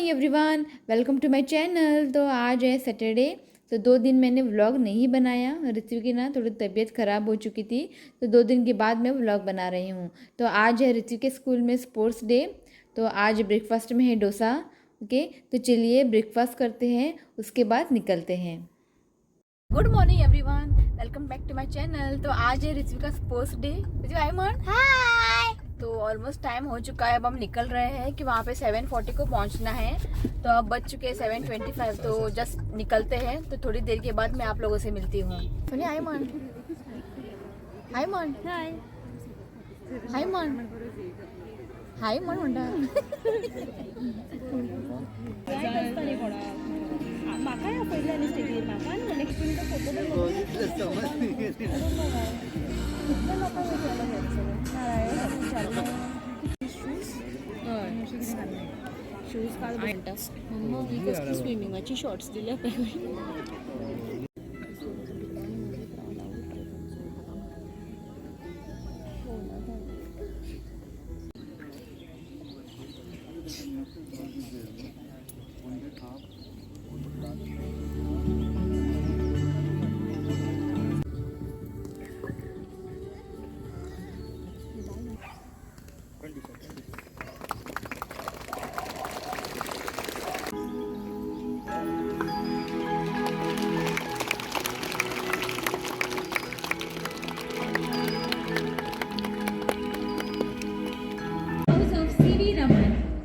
Morning everyone, welcome to my channel. तो आज है सैटरडे, तो 2 दिन मैंने व्लॉग नहीं बनाया। ऋत्विक की ना थोड़ी तबीयत ख़राब हो चुकी थी, तो 2 दिन के बाद मैं व्लॉग बना रही हूँ। तो आज है ऋत्विक के स्कूल में स्पोर्ट्स डे, तो आज ब्रेकफास्ट में है डोसा। ओके, तो चलिए ब्रेकफास्ट करते हैं, उसके बाद निकलते हैं। Good morning everyone, welcome back to my channel. तो आज है ऋत्विक का स्पोर्ट्स डे। हाय। तो ऑलमोस्ट टाइम हो चुका है, अब हम निकल रहे हैं कि वहाँ पे 7:40 को पहुँचना है। तो अब बज चुके हैं 7:25, तो जस्ट निकलते हैं। तो थोड़ी देर के बाद मैं आप लोगों से मिलती हूँ। सुनिए, हाय मन, हाय मन, हाय हाय मन, हाय मन म्हणता। म्हाका पयले आनी स्टेजीर म्हाका आनी नेक्स्ट मिनिट फोटो शूज काड म्हणटा मम्मा ही कसली स्विमिंगाची शॉर्ट्स दिल्या पळय।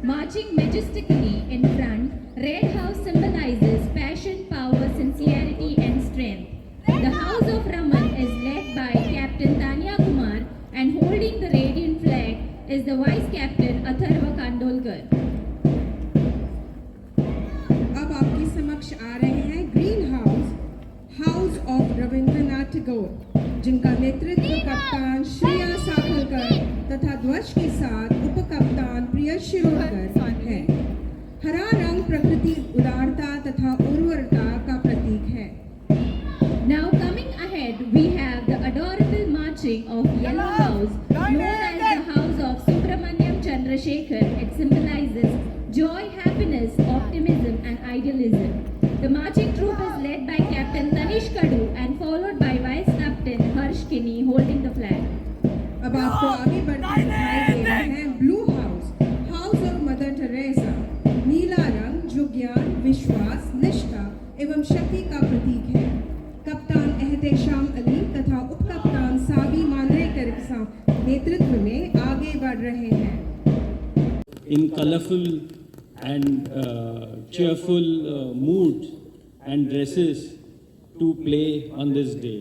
Marching majestically in front, Red House symbolizes passion, power, sincerity and strength. The House of Raman is led by Captain Tanya Kumar and holding the radiant flag is the Vice Captain Atharva Kandolkar. अब आपके समक्ष आ रहे हैं green house, house of Rabindranath Tagore, जिनका नेतृत्व कप्तान श्रेया साखलकर तथा ध्वज के साथ उप कप्तान प्रिय शिरोडकर है। हरा रंग प्रकृति उदारता तथा उर्वरता का प्रतीक है। Now coming ahead, we have the adorable marching of Yellow House, known as the House of Subramanyam Chandrasekhar. It symbolizes joy, happiness, optimism and idealism. The marching troop is led by Captain Tanish Kadu and followed by Vice Captain Harsh Kinney holding the flag. अब आपको आगे बढ़ते दिखाई दे रहे हैं blue house, house of Mother Teresa. नीला रंग जो ज्ञान, विश्वास, निष्ठा एवं शक्ति का प्रतीक है। कप्तान एहतेशाम अली तथा उप कप्तान साबी मांद्रेकर के नेतृत्व में आगे बढ़ रहे हैं। In colorful and cheerful moods and dresses to play on this day.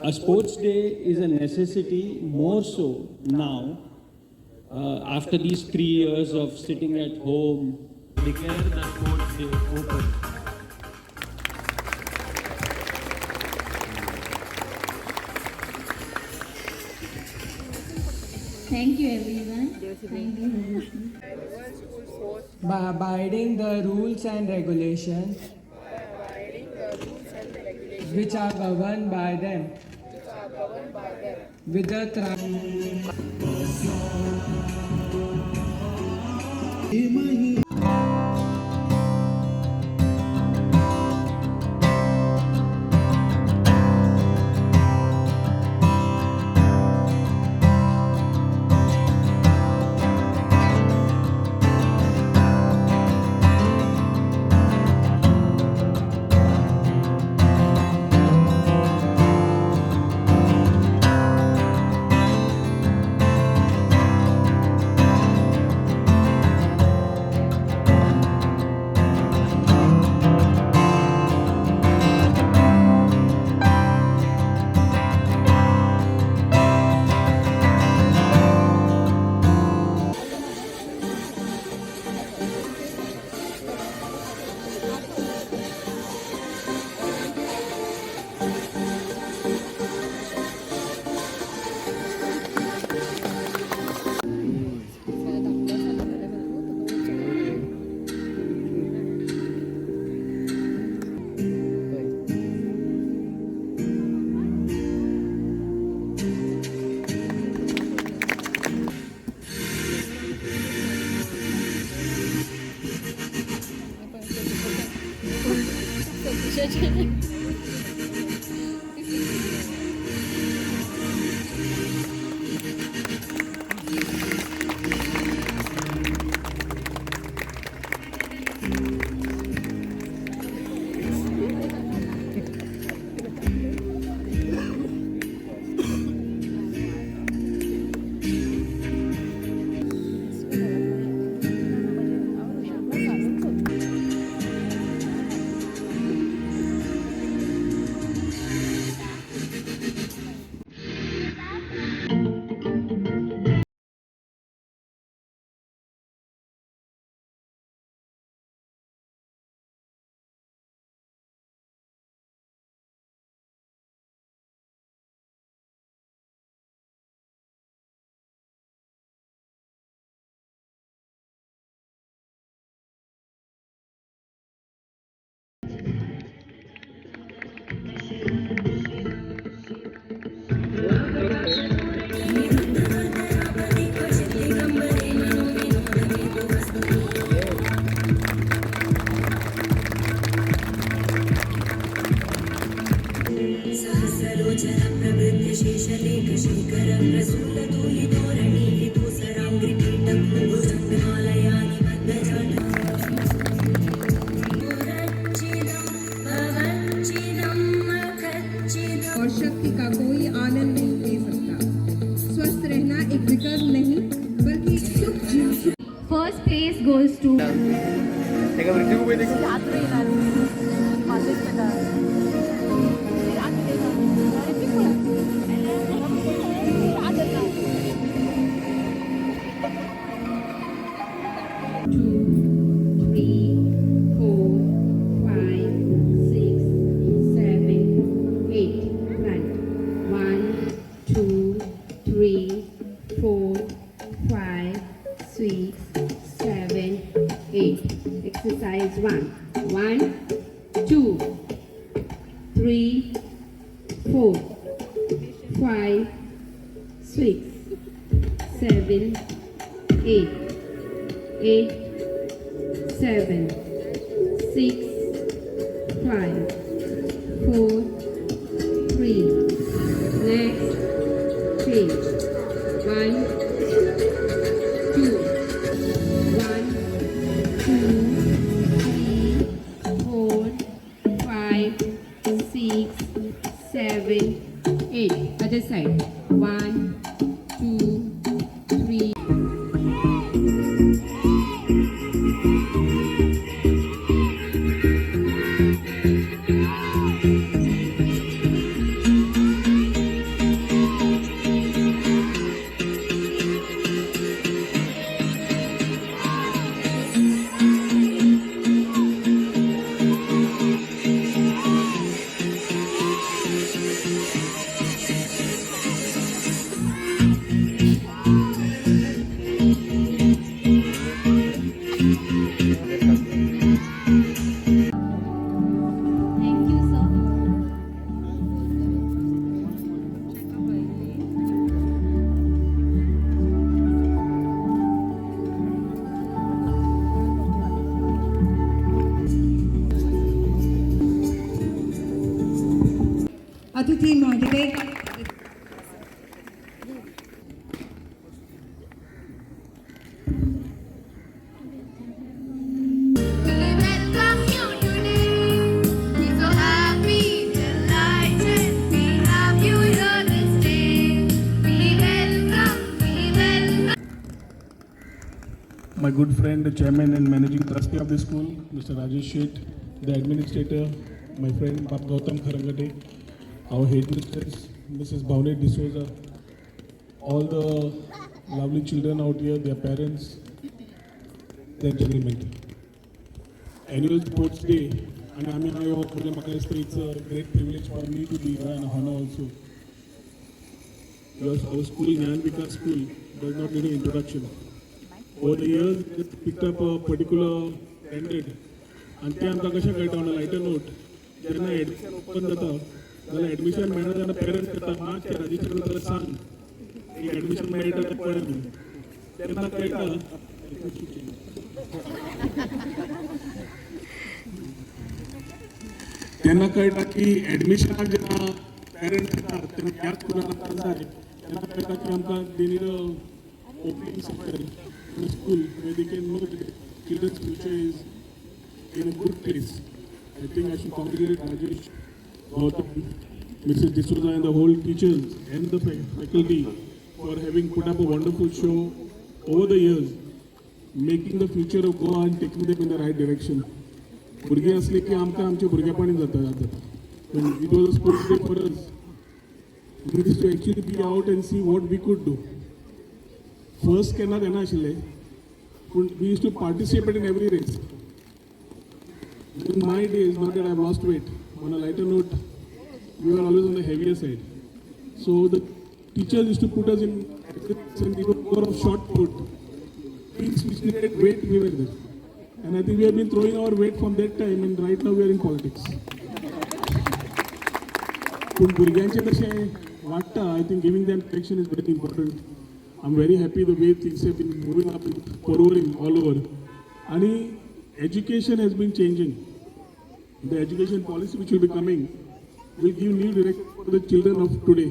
A sports day is a necessity, more so now after these 3 years of sitting at home. Declare the sports day open. Thank you everyone. Thank you. By abiding the rules and regulations which are governed by them, with the और शक्ति का कोई आनंद नहीं ले सकता। स्वस्थ रहना एक विकल्प नहीं बल्कि एक सुख जीवन। First place goes to exercise 1 2 3 4 5 6 7 8 8 7 6 5 4 3 next page 1 2 1 2 3 4 5 6 7 8 other side 1 2 3 Thank you, sir. अतिथि महोदय my good friend, the chairman and managing trustee of the school, Mr. Rajesh Sheth, the administrator, my friend Pap Gautam Kharangate, our headmistress, Mrs. Bhavne D'Souza, all the lovely children out here, their parents, their gentlemen. Annual Sports Day, and I mean, it's a great privilege for me to be here and honor also. Because our school, Gyan Vikas School, does not need an introduction. Over the years, just picked up a particular trended. And ते आमकां कशें कळटा on a lighter note जेन्ना admission open जाता जाल्यार admission मेळना तेन्ना parents करतात मात त्या रजिस्टर जाल्यार सांग एक एडमिशन मेळटा तें पळय न्हू तेन्ना कळटा त्यांना कळटा की एडमिशनाक जेन्ना पेरंट्स येतात तेन्ना ह्याच स्कुलान जाय तेन्ना कळटा की आमकां they need a opening center in a school where they can know that children's future is in a good place. I think I should congratulate Rajesh, Gautam, Mrs. D'Souza and the whole teachers and the faculty for having put up a wonderful show over the years, making the future of Goa and taking them in the right direction. भुरगे असले की आमकां आमच्या भुरगेपणी जाता. It was a sports day for us. We used to actually be out and see what we could do. First केन्ना जायना आशिल्लें, पूण we used to participate in every race. In my days, not that I've lost weight, on a lighter note, we were always on the heavier side. So the teachers used to put us in and we were more of short put. Things which needed weight, we were there. And I think we have been throwing our weight from that time and right now we are in politics. पूण भुरग्यांचें तशें वाडटा, I think giving them direction is very important. I'm very happy the way things have been moving up in forwarding all over. And education has been changing. The education policy which will be coming will give new direction for the children of today.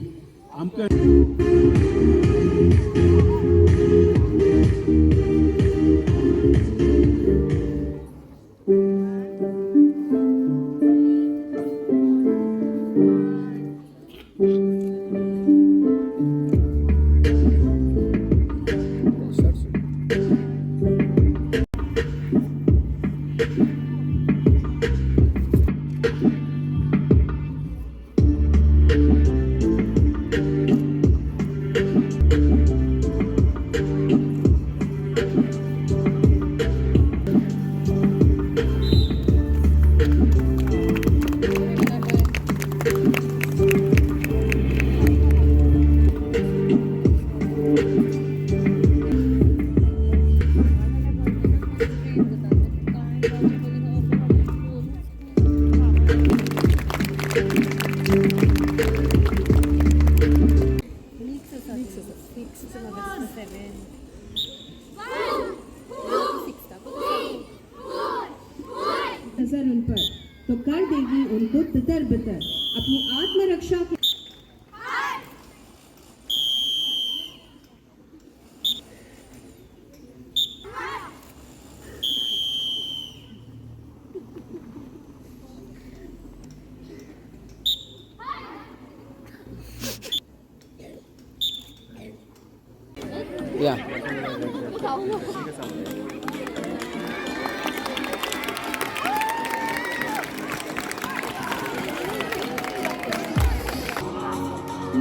नजर उन पर तो कर देगी उनको तितर बितर अपनी आत्मरक्षा के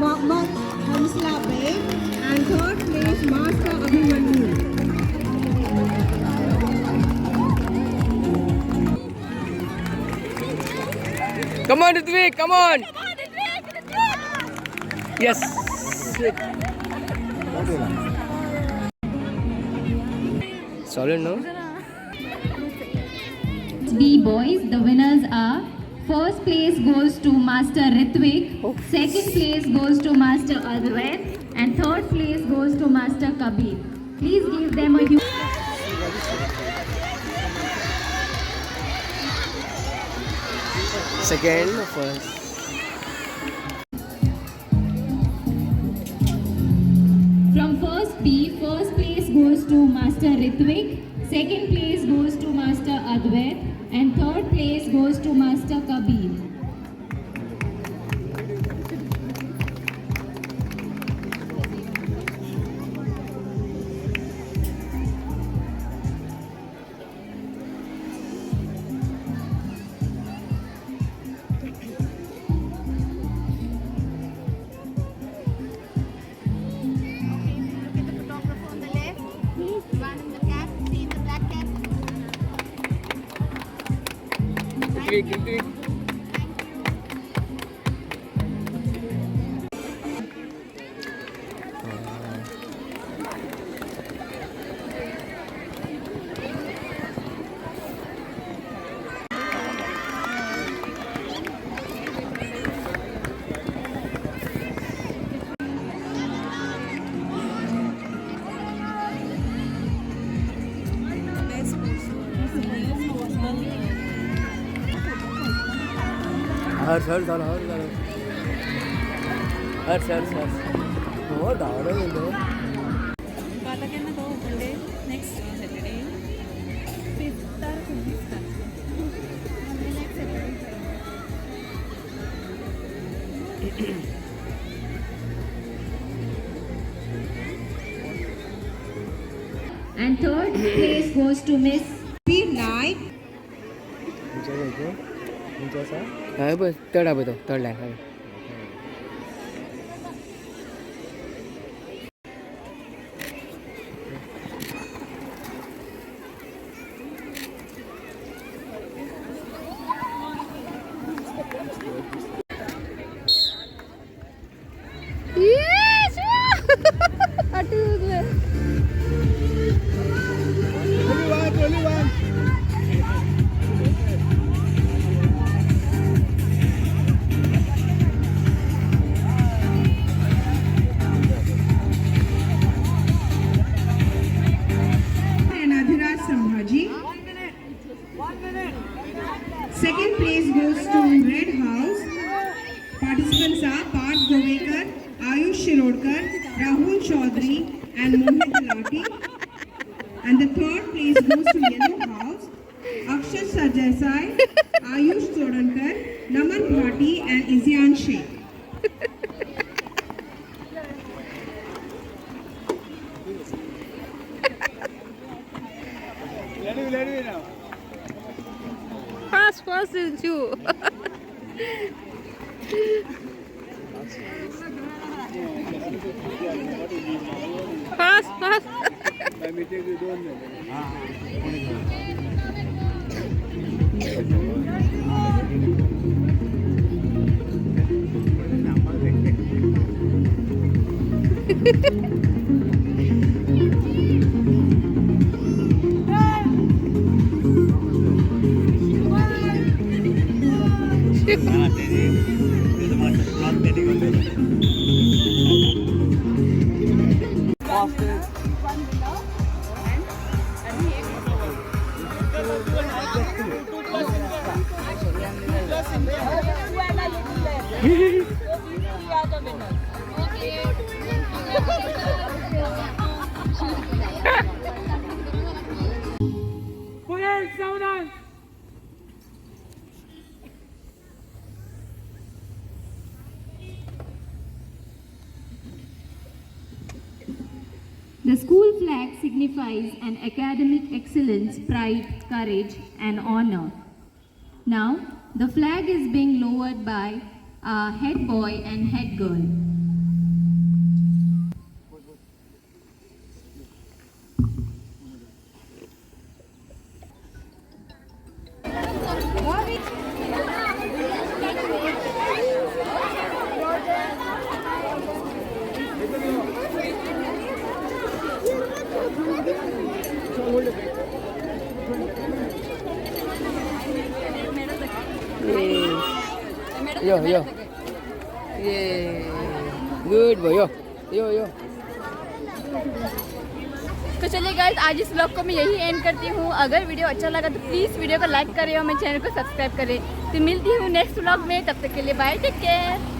Mohammad Hamsla Bey and third place Master Abhimanyu. Come on, Rithvik, come on! Yes! Solid, no? B boys, the winners are first place goes to Master Rithvik, second place goes to Master Advait, and third place goes to Master Kabir. Please give them a huge Second, first. From first B, first place goes to Master Rithvik, second place goes to Master Advait, and third place goes to Master Kabir. Rithvik. हर्ष हर्ष हर्ष हर्ष हर्ष हर्ष हर्ष हो धावलं गेलो. आता केन्ना तो open day next Saturday 5th तारीख 20 तारीख next Saturday. And third place goes to Miss We like हाय बस third आहे तो थर्ड आहे. Second place goes to Red House. Participants are Parth Govekar, Ayush Shirodkar, Rahul Chaudhary and Mohit Lati. And the third place goes to Yellow House. Akshat Sarjasai, Ayush Sodankar, Naman Bhati and Izyan Sheikh. Fast is you. Fast. The school flag signifies an academic excellence, pride, courage and honor. Now, the flag is being lowered by our head boy and head girl. Yo. Yeah. Good boy. Yo. तो चलिए guys, आज इस vlog को मैं यही and करती हूँ. अगर वीडियो अच्छा लगा तो प्लीज़ वीडियो को लाइक करें और मेरे चैनल को सब्सक्राइब करें. तो मिलती हूँ नेक्स्ट व्लॉग में. तब तक के लिए बाय, टेक केयर.